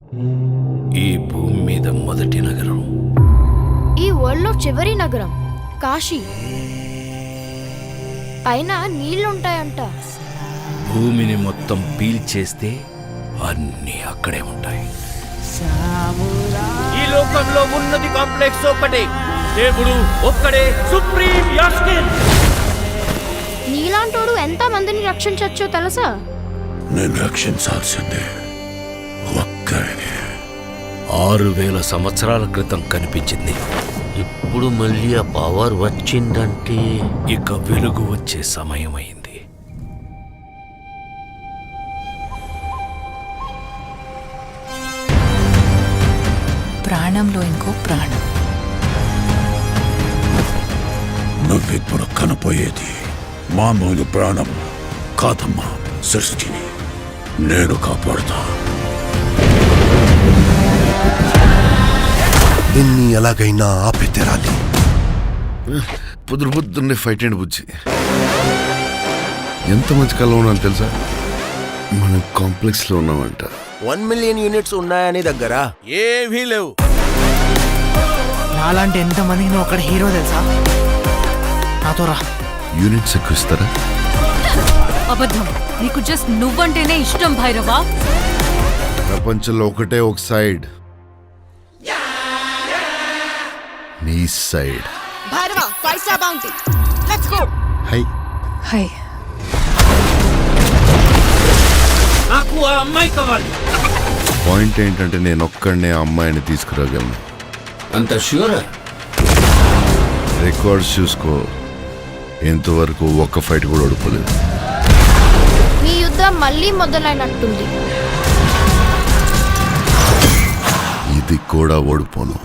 ఈ భూమి మీద మొదటి నగరం, ఈ వరల్డ్లో చివరి నగరం కాశీ. పైన నీళ్లుంటాయంట. భూమిని మొత్తం పీల్చేస్తే అన్నీ అక్కడే ఉంటాయి. ఈ లోకంలో ఉన్నది కాంప్లెక్స్ ఒక్కటే, దేవుడు ఒక్కడే సుప్రీం యాస్కిన్. నీలాంటోడు ఎంత మందిని రక్షించచ్చో తెలుసా? నేను రక్షించాల్సిందే ఒక్కడిని. 6000 సంవత్సరాల క్రితం కనిపించింది. ఇప్పుడు మళ్ళీ ఆ పవర్ వచ్చిందంటే ఇక వెలుగు వచ్చే సమయమైంది. ప్రాణంలో ఇంకో ప్రాణం. నువ్విప్పుడు కనపోయేది మామూలు ప్రాణం కాదమ్మా, సృష్టిని నేను కాపాడుతా. దీన్ని ఎలాగైనా ఆపి తెరాలి. పొద్దున్నే ఫైట్ అండి బుజ్జి. ఎంత మంచి కళ ఉన్నాను తెలుసా? మనం కాంప్లెక్స్ లో ఉన్నామంట. 1 మిలియన్ యూనిట్స్ ఉన్నాయని దగ్గర ఏమీ లేవు. నాలాంటి ఎంతమందికి నువ్వు అక్కడ హీరో తెలుసా? నాతో రా. యూనిట్స్ ఎక్కువ ఇస్తారా? అబద్ధం. నీకు జస్ట్ నువ్వంటేనే ఇష్టం భైరవా. ప్రపంచంలో ఒకటే ఒక సైడ్, నీ side. Bhairava 5 star bounty. Let's go. Hi hi. నాకు ఆ అమ్మాయి కావాలి. పాయింట్ ఏంటంటే నేను ఒక్కడనే ఆ అమ్మాయిని తీసుకురాగలను. అంత ష్యూరా? రికార్డ్స్ చూసుకో, ఇంతవరకు ఒక్క ఫైట్ కూడా ఓడిపోలేదు. మీ యుద్ధం మళ్ళీ మొదలైనట్టుంది. ఇది కూడా ఓడిపోను.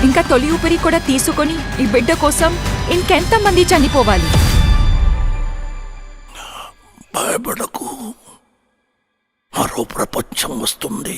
ఇంకా తొలి ఊపిరి కూడా తీసుకొని ఈ బిడ్డ కోసం ఇంకెంతమంది చనిపోవాలి? భయపడకు, మరో ప్రపంచం వస్తుంది.